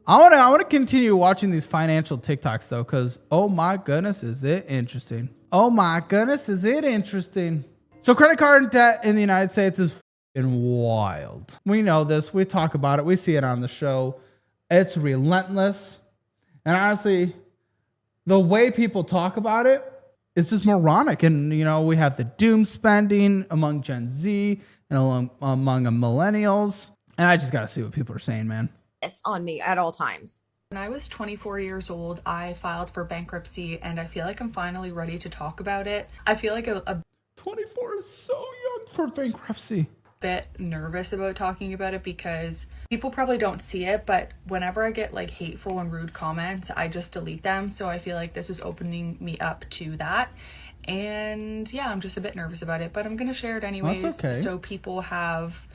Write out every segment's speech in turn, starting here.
I want to continue watching these financial TikToks though, because oh my goodness, is it interesting? Oh my goodness, is it interesting? So credit card debt in the United States is f***ing wild. We know this. We talk about it. We see it on the show. It's relentless. And honestly, the way people talk about it is just moronic. And, you know, we have the doom spending among Gen Z and among millennials. And I just got to see what people are saying, man. On me at all times. When I was 24 years old, I filed for bankruptcy, and I feel like I'm finally ready to talk about it. I feel like a 24 is so young for bankruptcy. bit nervous about talking about it because people probably don't see it, but whenever I get like hateful and rude comments, I just delete them. So I feel like this is opening me up to that. And yeah, I'm just a bit nervous about it, but I'm gonna share it anyways. That's okay. So people have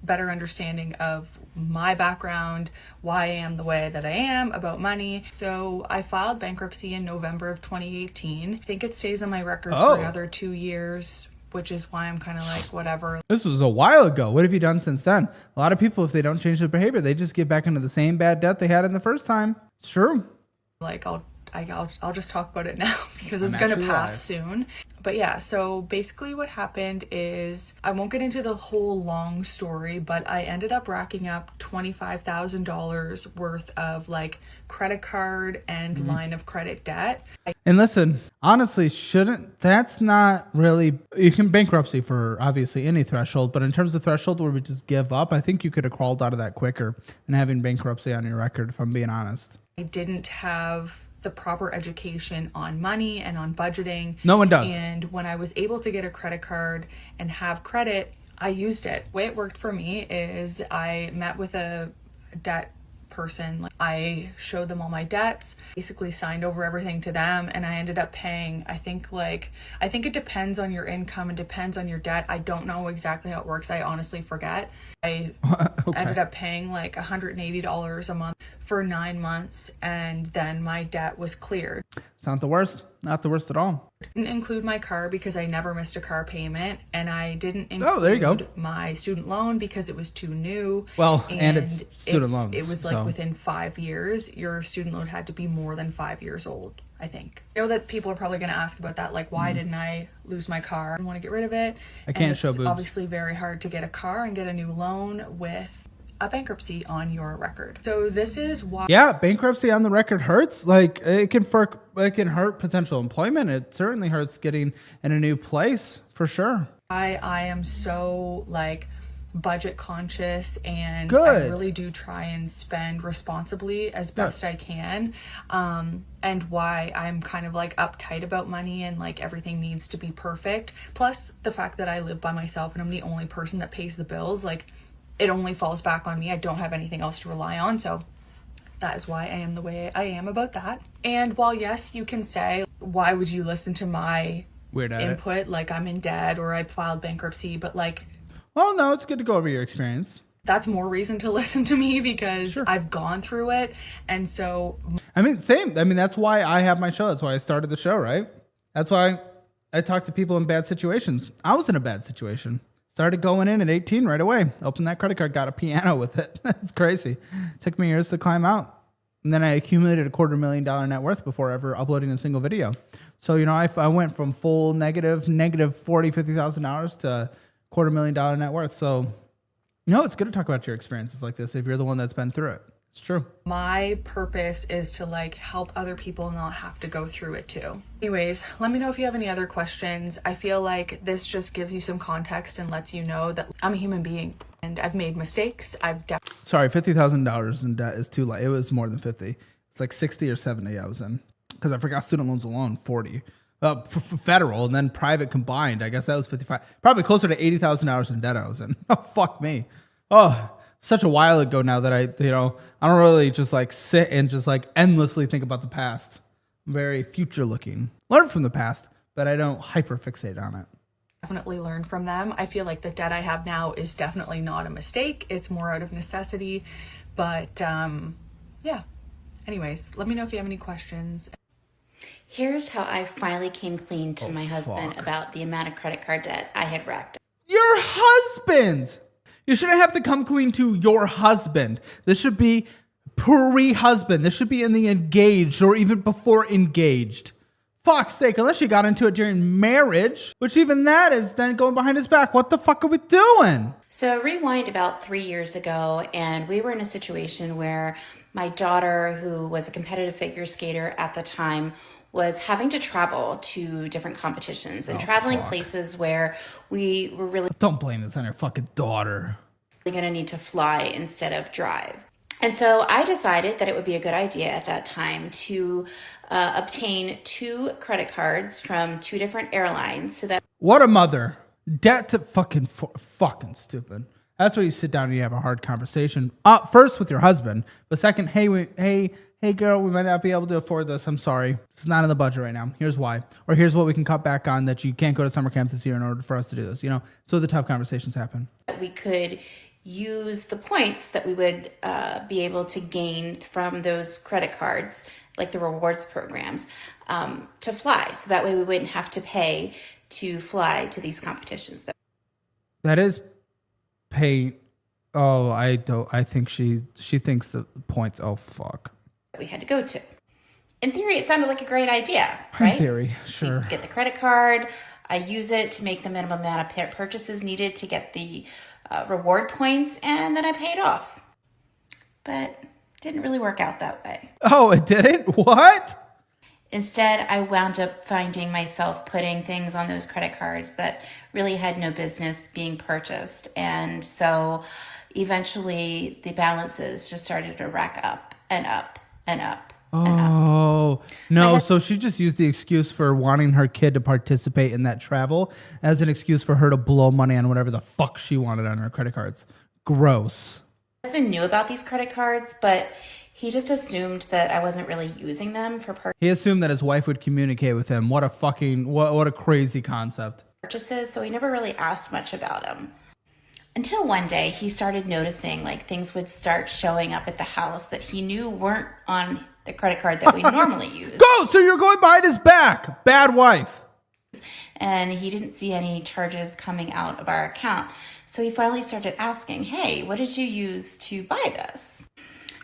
better understanding of my background, why I am the way that I am about money. So I filed bankruptcy in November of 2018. I think it stays on my record for another 2 years, which is why I'm kind of like, whatever. This was a while ago. What have you done since then? A lot of people, if they don't change their behavior, they just get back into the same bad debt they had in the first time. It's true. Like I'll just talk about it now because it's going to pass soon. But yeah, so basically what happened is, I won't get into the whole long story, but I ended up racking up $25,000 worth of like credit card and line of credit debt. And listen, honestly, that's not really, you can bankruptcy for obviously any threshold, but in terms of threshold where we just give up, I think you could have crawled out of that quicker than having bankruptcy on your record, if I'm being honest. I didn't have the proper education on money and on budgeting. No one does. And when I was able to get a credit card and have credit, I used it. The way it worked for me is I met with a debt person. I showed them all my debts, basically signed over everything to them, and I ended up paying, I think it depends on your income and depends on your debt. I don't know exactly how it works. I honestly forget. I ended up paying like $180 a month for 9 months, and then my debt was cleared. It's not the worst. Not the worst at all. Didn't include my car because I never missed a car payment, and I didn't there you go. include my student loan because it was too new. Well, and it's student loans. It was like within 5 years, your student loan had to be more than 5 years old, I think. I know that people are probably going to ask about that, like, why didn't I lose my car? I want to get rid of it. I can't show boobs. It's obviously very hard to get a car and get a new loan with a bankruptcy on your record. So this is why. Yeah, bankruptcy on the record hurts. Like it can hurt potential employment. It certainly hurts getting in a new place for sure. I am so like budget conscious, and Good. I really do try and spend responsibly as best I can. And why I'm kind of like uptight about money and like everything needs to be perfect. Plus the fact that I live by myself and I'm the only person that pays the bills, like it only falls back on me. I don't have anything else to rely on. So that is why I am the way I am about that. And while yes, you can say, why would you listen to my Weird at input? it. Like I'm in debt or I filed bankruptcy, but like, well, no, it's good to go over your experience. that's more reason to listen to me because I've gone through it. And so, I mean, same. I mean, that's why I have my show. That's why I started the show, right? That's why I talk to people in bad situations. I was in a bad situation. Started going in at 18 right away. Opened that credit card, got a piano with it. It's crazy. Took me years to climb out. And then I accumulated $250,000 net worth before ever uploading a single video. So, you know, I went from full negative $50,000 to $250,000 net worth. So, you know, it's good to talk about your experiences like this if you're the one that's been through it. It's true. my purpose is to like help other people not have to go through it too. Anyways, let me know if you have any other questions. I feel like this just gives you some context and lets you know that I'm a human being and I've made mistakes. Sorry, $50,000 in debt is too light. It was more than 50. It's like 60 or 70 I was in because I forgot student loans alone, 40. Federal and then private combined. I guess that was 55. Probably closer to $80,000 in debt I was in. Oh, fuck me. Oh, such a while ago now that I don't really just like sit and just like endlessly think about the past. I'm very future looking. Learn from the past, but I don't hyper fixate on it. Definitely learned from them. I feel like the debt I have now is definitely not a mistake. It's more out of necessity. But yeah. Anyways, let me know if you have any questions. Here's how I finally came clean to my husband about the amount of credit card debt I had racked. Your husband! You shouldn't have to come clean to your husband. This should be pre-husband. This should be in the engaged or even before engaged. Fuck's sake, unless you got into it during marriage, which even that is then going behind his back. What the fuck are we doing? So rewind about 3 years ago, and we were in a situation where my daughter, who was a competitive figure skater at the time, was having to travel to different competitions and traveling places where we were really Don't blame this on your fucking daughter. going to need to fly instead of drive. And so I decided that it would be a good idea at that time to obtain 2 credit cards from 2 different airlines so that What a mother. Debt to fucking stupid. That's where you sit down and you have a hard conversation. First with your husband, but second, hey girl, we might not be able to afford this. I'm sorry. It's not in the budget right now. Here's why. Or here's what we can cut back on that you can't go to summer camp this year in order for us to do this. So the tough conversations happen. we could use the points that we would be able to gain from those credit cards, like the rewards programs, to fly. So that way we wouldn't have to pay to fly to these competitions. That is pay. Oh, I think she thinks the points. Oh, fuck. We had to go to. In theory, it sounded like a great idea, right? In theory, sure. You get the credit card. I use it to make the minimum amount of purchases needed to get the reward points, and then I paid off. But it didn't really work out that way. Oh, it didn't? What? Instead, I wound up finding myself putting things on those credit cards that really had no business being purchased. And so eventually the balances just started to rack up and up and up. Oh, no. So she just used the excuse for wanting her kid to participate in that travel as an excuse for her to blow money on whatever the fuck she wanted on her credit cards. Gross. My husband knew about these credit cards, but he just assumed that I wasn't really using them for He assumed that his wife would communicate with him. What a fucking, what a crazy concept. purchases, so he never really asked much about them. Until one day he started noticing like things would start showing up at the house that he knew weren't on the credit card that we normally use. Go! So you're going behind his back. Bad wife. And he didn't see any charges coming out of our account. So he finally started asking, hey, what did you use to buy this?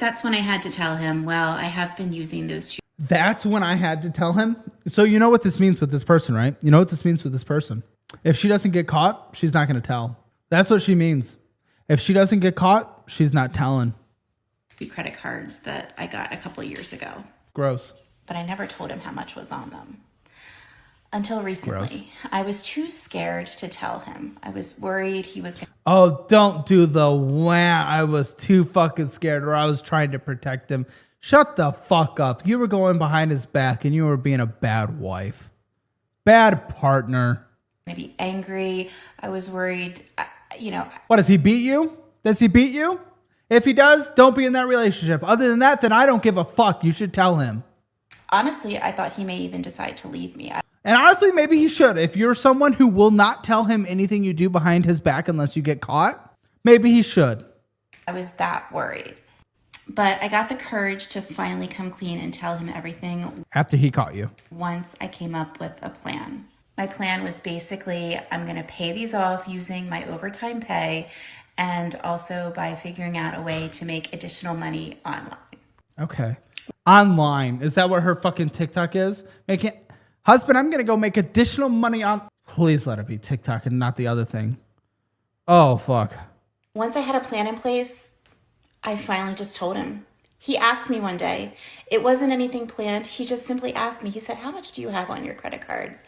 That's when I had to tell him, well, I have been using those two. That's when I had to tell him. So you know what this means with this person, right? You know what this means with this person. If she doesn't get caught, she's not going to tell. That's what she means. If she doesn't get caught, she's not telling. Credit cards that I got a couple of years ago. Gross. But I never told him how much was on them. Until recently. Gross. I was too scared to tell him. I was worried he was going to. Oh, don't do the wah. I was too fucking scared, or I was trying to protect him. Shut the fuck up. You were going behind his back and you were being a bad wife. Bad partner. Be angry. I was worried, What, does he beat you? Does he beat you? If he does, don't be in that relationship. Other than that, then I don't give a fuck. You should tell him. Honestly, I thought he may even decide to leave me. And honestly, maybe he should. If you're someone who will not tell him anything you do behind his back unless you get caught, maybe he should. I was that worried. But I got the courage to finally come clean and tell him everything After he caught you. once I came up with a plan. My plan was basically I'm going to pay these off using my overtime pay and also by figuring out a way to make additional money online. Okay. Online. Is that what her fucking TikTok is? Husband, I'm going to go make additional money on. Please let it be TikTok and not the other thing. Oh, fuck. Once I had a plan in place, I finally just told him. He asked me one day. It wasn't anything planned. He just simply asked me. He said, how much do you have on your credit cards?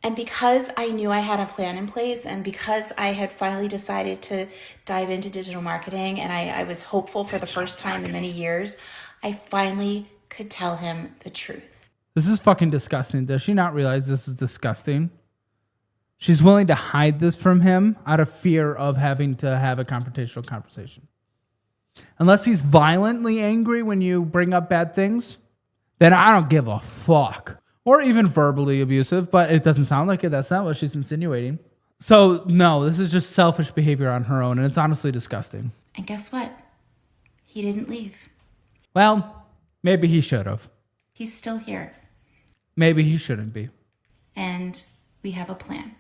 And because I knew I had a plan in place and because I had finally decided to dive into digital marketing and I was hopeful for the first time in many years, I finally could tell him the truth. This is fucking disgusting. Does she not realize this is disgusting? She's willing to hide this from him out of fear of having to have a confrontational conversation. Unless he's violently angry when you bring up bad things, then I don't give a fuck. Or even verbally abusive, but it doesn't sound like it. That's not what she's insinuating. So, no, this is just selfish behavior on her own, and it's honestly disgusting. And guess what? He didn't leave. Well, maybe he should have. He's still here. Maybe he shouldn't be. And we have a plan.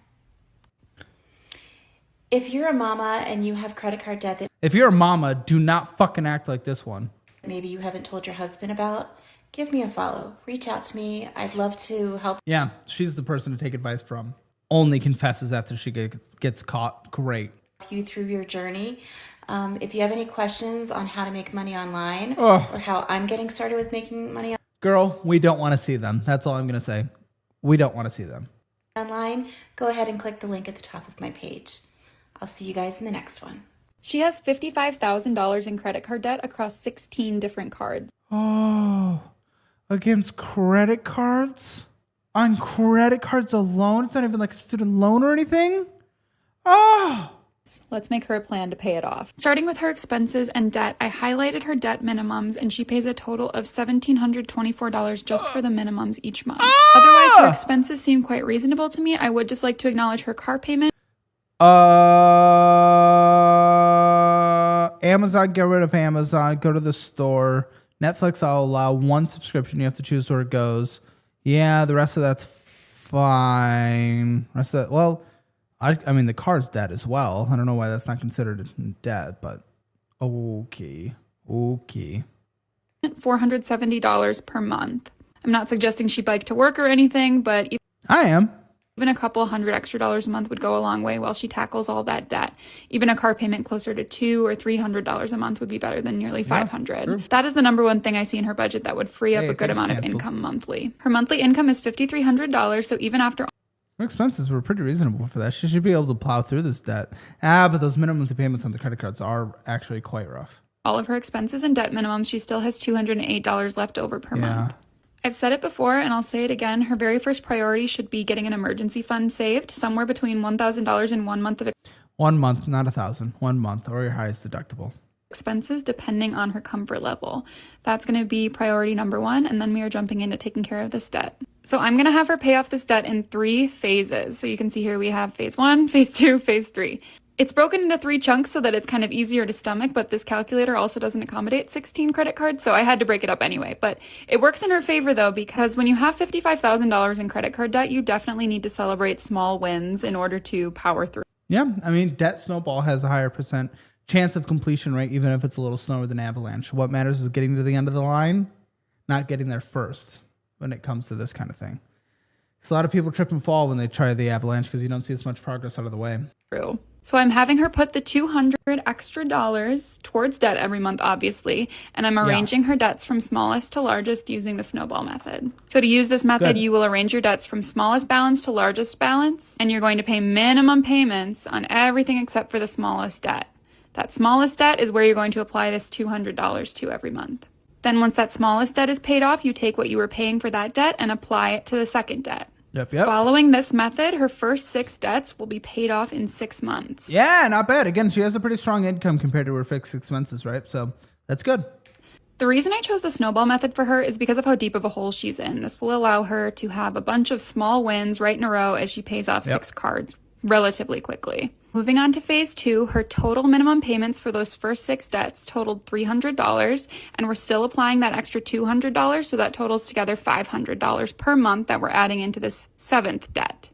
If you're a mama and you have credit card debt that If you're a mama, do not fucking act like this one. maybe you haven't told your husband about, give me a follow. Reach out to me. I'd love to help Yeah, she's the person to take advice from. Only confesses after she gets caught. Great. you through your journey. If you have any questions on how to make money online Oh. or how I'm getting started with making money Girl, we don't want to see them. That's all I'm going to say. We don't want to see them. online, go ahead and click the link at the top of my page. I'll see you guys in the next one. She has $55,000 in credit card debt across 16 different cards. Oh, against credit cards? On credit cards alone? It's not even like a student loan or anything? Oh. Let's make her a plan to pay it off. Starting with her expenses and debt, I highlighted her debt minimums, and she pays a total of $1,724 just for the minimums each month. Otherwise, her expenses seem quite reasonable to me. I would just like to acknowledge her car payment. Amazon, get rid of Amazon. Go to the store. Netflix, I'll allow one subscription. You have to choose where it goes. Yeah, the rest of that's fine. Rest of that, well, I mean, the car's debt as well. I don't know why that's not considered debt, but okay. $470 per month. I'm not suggesting she bike to work or anything, but I am. even a couple $100 extra a month would go a long way while she tackles all that debt. Even a car payment closer to $200 or $300 a month would be better than nearly $500. Sure. That is the number one thing I see in her budget that would free up a good amount of income monthly. Her monthly income is $5,300, so even after Her expenses were pretty reasonable for that. She should be able to plow through this debt. But those minimum payments on the credit cards are actually quite rough. all of her expenses and debt minimums, she still has $208 left over per month. I've said it before and I'll say it again. Her very first priority should be getting an emergency fund saved, somewhere between $1,000 and 1 month of 1 month, not 1,000. 1 month or your highest deductible. expenses depending on her comfort level. That's going to be priority number 1, and then we are jumping into taking care of this debt. So I'm going to have her pay off this debt in 3 phases. So you can see here we have phase 1, phase 2, phase 3. It's broken into 3 chunks so that it's kind of easier to stomach, but this calculator also doesn't accommodate 16 credit cards, so I had to break it up anyway. But it works in her favor though, because when you have $55,000 in credit card debt, you definitely need to celebrate small wins in order to power through. Yeah, I mean, debt snowball has a higher percent chance of completion rate, even if it's a little slower than avalanche. What matters is getting to the end of the line, not getting there first when it comes to this kind of thing. So a lot of people trip and fall when they try the avalanche because you don't see as much progress out of the way. True. So I'm having her put the $200 extra towards debt every month, obviously, and I'm arranging her debts from smallest to largest using the snowball method. So to use this method, you will arrange your debts from smallest balance to largest balance, and you're going to pay minimum payments on everything except for the smallest debt. That smallest debt is where you're going to apply this $200 to every month. Then once that smallest debt is paid off, you take what you were paying for that debt and apply it to the second debt. Yep. Following this method, her first 6 debts will be paid off in 6 months. Yeah, not bad. Again, she has a pretty strong income compared to her fixed expenses, right? So that's good. The reason I chose the snowball method for her is because of how deep of a hole she's in. This will allow her to have a bunch of small wins right in a row as she pays off 6 cards relatively quickly. Moving on to phase 2, her total minimum payments for those first 6 debts totaled $300, and we're still applying that extra $200, so that totals together $500 per month that we're adding into this 7th debt.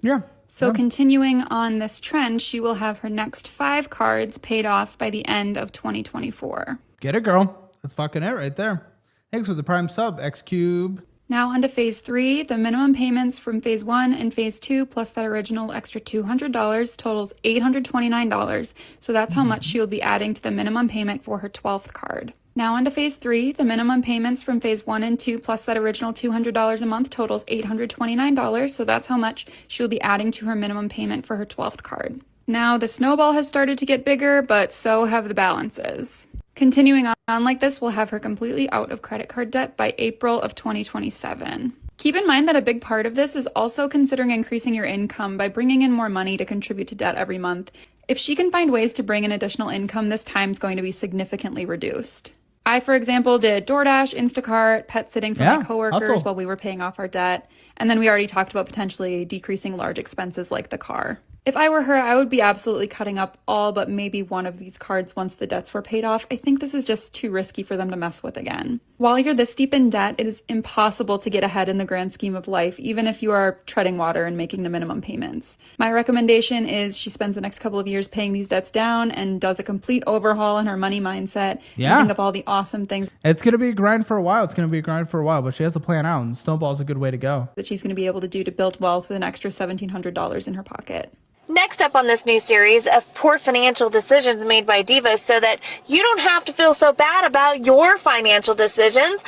Yeah. So continuing on this trend, she will have her next 5 cards paid off by the end of 2024. Get it, girl. That's fucking it right there. Thanks for the prime sub, X Cube. Now on to phase 3, the minimum payments from phase 1 and phase 2 plus that original extra $200 totals $829. So that's how much she'll be adding to the minimum payment for her 12th card. Now on to phase 3, the minimum payments from phase 1 and 2 plus that original $200 a month totals $829. So that's how much she'll be adding to her minimum payment for her 12th card. Now the snowball has started to get bigger, but so have the balances. Continuing on like this, we'll have her completely out of credit card debt by April of 2027. Keep in mind that a big part of this is also considering increasing your income by bringing in more money to contribute to debt every month. If she can find ways to bring in additional income, this time's going to be significantly reduced. I, for example, did DoorDash, Instacart, pet sitting for my coworkers while we were paying off our debt. And then we already talked about potentially decreasing large expenses like the car. If I were her, I would be absolutely cutting up all but maybe one of these cards once the debts were paid off. I think this is just too risky for them to mess with again. While you're this deep in debt, it is impossible to get ahead in the grand scheme of life, even if you are treading water and making the minimum payments. My recommendation is she spends the next couple of years paying these debts down and does a complete overhaul in her money mindset. Yeah. And think of all the awesome things It's going to be a grind for a while. But she has a plan out, and Snowball's a good way to go. that she's going to be able to do to build wealth with an extra $1,700 in her pocket. Next up on this new series of poor financial decisions made by divas so that you don't have to feel so bad about your financial decisions,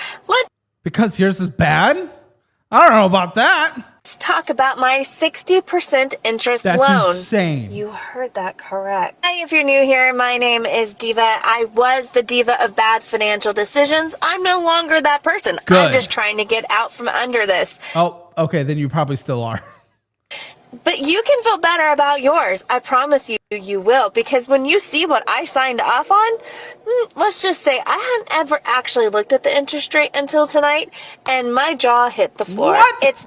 Because yours is bad? I don't know about that. let's talk about my 60% interest That's loan. insane. You heard that correct. Hey, if you're new here, my name is Diva. I was the diva of bad financial decisions. I'm no longer that person. Good. I'm just trying to get out from under this. Oh, okay. Then you probably still are. But you can feel better about yours. I promise you will. Because when you see what I signed off on, let's just say I hadn't ever actually looked at the interest rate until tonight, and my jaw hit the floor. What?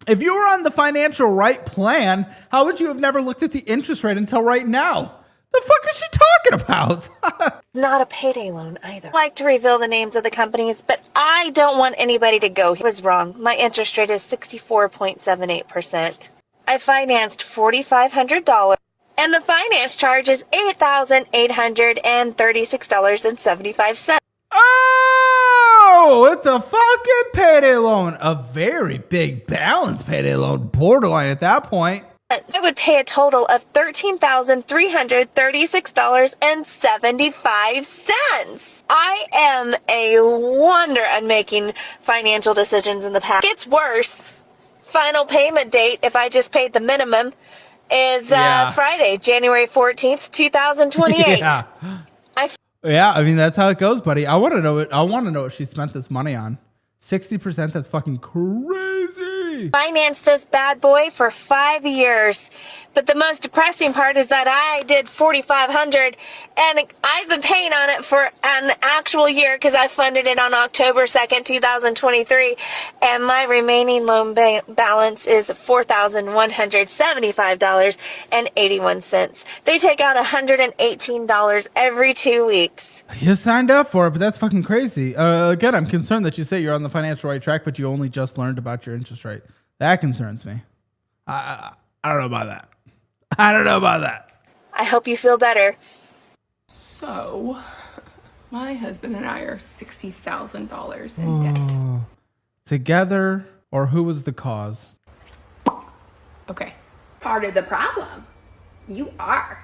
If you were on the financial right plan, how would you have never looked at the interest rate until right now? The fuck is she talking about? Not a payday loan either. I like to reveal the names of the companies, but I don't want anybody to go. He was wrong. My interest rate is 64.78%. I financed $4,500, and the finance charge is $8,836.75. Oh, it's a fucking payday loan. A very big balance payday loan. Borderline at that point. I would pay a total of $13,336.75. I am a wonder at making financial decisions in the past. It gets worse. Final payment date, if I just paid the minimum, is Friday, January 14th, 2028. Yeah, I mean that's how it goes, buddy. I want to know what she spent this money on. 60%, that's fucking crazy. Financed this bad boy for 5 years. But the most depressing part is that I did $4,500 and I've been paying on it for an actual year because I funded it on October 2nd, 2023. And my remaining loan balance is $4,175.81. They take out $118 every 2 weeks. You signed up for it, but that's fucking crazy. Again, I'm concerned that you say you're on the financial right track, but you only just learned about your interest rate. That concerns me. I don't know about that. I don't know about that. I hope you feel better. So, my husband and I are $60,000 in debt. Together, or who was the cause? Okay. Part of the problem. You are.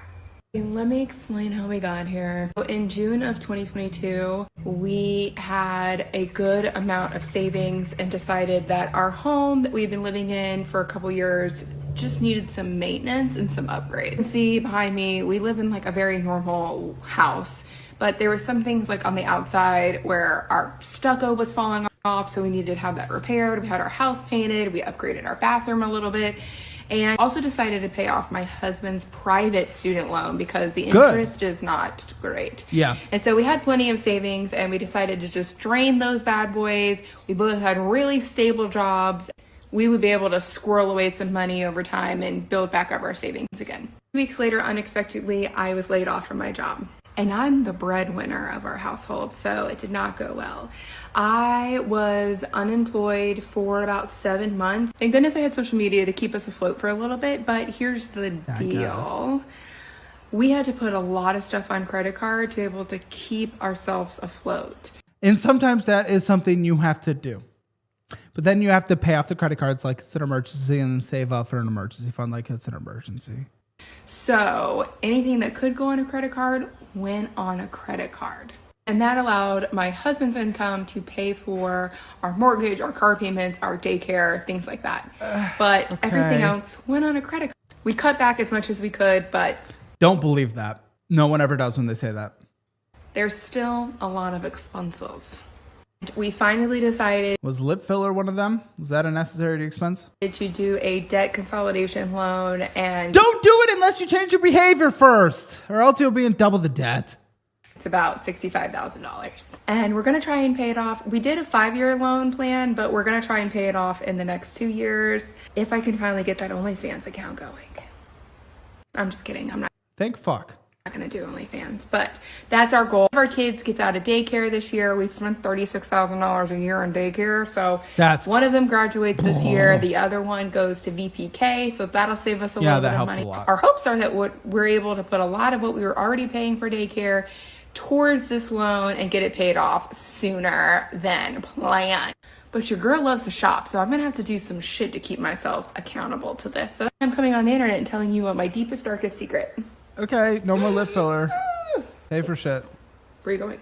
And let me explain how we got here. In June of 2022, we had a good amount of savings and decided that our home that we've been living in for a couple years just needed some maintenance and some upgrades. See behind me, we live in like a very normal house, but there were some things like on the outside where our stucco was falling off, so we needed to have that repaired. We had our house painted, we upgraded our bathroom a little bit, and also decided to pay off my husband's private student loan because the interest is not great. Yeah. And so we had plenty of savings and we decided to just drain those bad boys. We both had really stable jobs. We would be able to squirrel away some money over time and build back up our savings again. 2 weeks later, unexpectedly, I was laid off from my job. And I'm the breadwinner of our household, so it did not go well. I was unemployed for about 7 months. Thank goodness I had social media to keep us afloat for a little bit, but here's the deal. We had to put a lot of stuff on credit card to be able to keep ourselves afloat. And sometimes that is something you have to do. But then you have to pay off the credit cards like it's an emergency and then save up for an emergency fund like it's an emergency. So anything that could go on a credit card went on a credit card. And that allowed my husband's income to pay for our mortgage, our car payments, our daycare, things like that. But everything else went on a credit card. We cut back as much as we could, but Don't believe that. No one ever does when they say that. there's still a lot of expenses. We finally decided Was lip filler one of them? Was that a necessary expense? to do a debt consolidation loan, and Don't do it unless you change your behavior first, or else you'll be in double the debt. it's about $65,000. And we're going to try and pay it off. We did a 5-year loan plan, but we're going to try and pay it off in the next 2 years if I can finally get that OnlyFans account going. I'm just kidding. I'm not Thank fuck. going to do OnlyFans, but that's our goal. If our kids gets out of daycare this year, we've spent $36,000 a year on daycare. So That's one of them graduates this year. The other one goes to VPK. So that'll save us a little bit that of helps money. a lot. Our hopes are that we're able to put a lot of what we were already paying for daycare towards this loan and get it paid off sooner than planned. But your girl loves to shop, so I'm gonna have to do some shit to keep myself accountable to this. So I'm coming on the internet and telling you what my deepest, darkest secret. okay. No more lip filler. Pay for shit. Where are you going?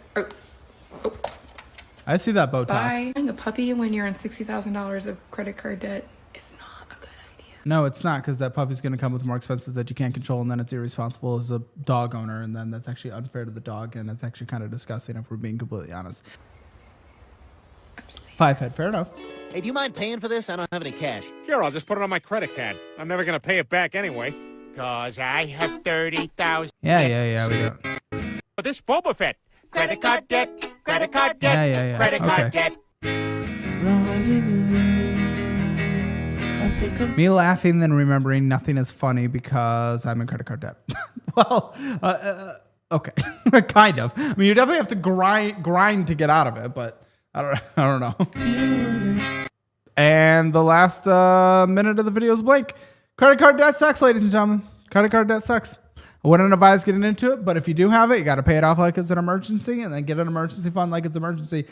Oh, I see that Botox. buying a puppy when you're in $60,000 of credit card debt is not a good idea. No, it's not, because that puppy's going to come with more expenses that you can't control, and then it's irresponsible as a dog owner, and then that's actually unfair to the dog, and it's actually kind of disgusting if we're being completely honest. Five head, fair enough. Hey, do you mind paying for this? I don't have any cash. Sure, I'll just put it on my credit card. I'm never gonna pay it back anyway. 'Cause I have 30,000. Yeah, we do. But this Boba Fett. Credit card debt, credit card debt, Yeah. credit Okay. card debt. Me laughing, then remembering nothing is funny because I'm in credit card debt. Well, okay, kind of. I mean, you definitely have to grind to get out of it, but I don't know. And the last minute of the video is blank. Credit card debt sucks, ladies and gentlemen. Credit card debt sucks. I wouldn't advise getting into it, but if you do have it, you got to pay it off like it's an emergency, and then get an emergency fund like it's an emergency,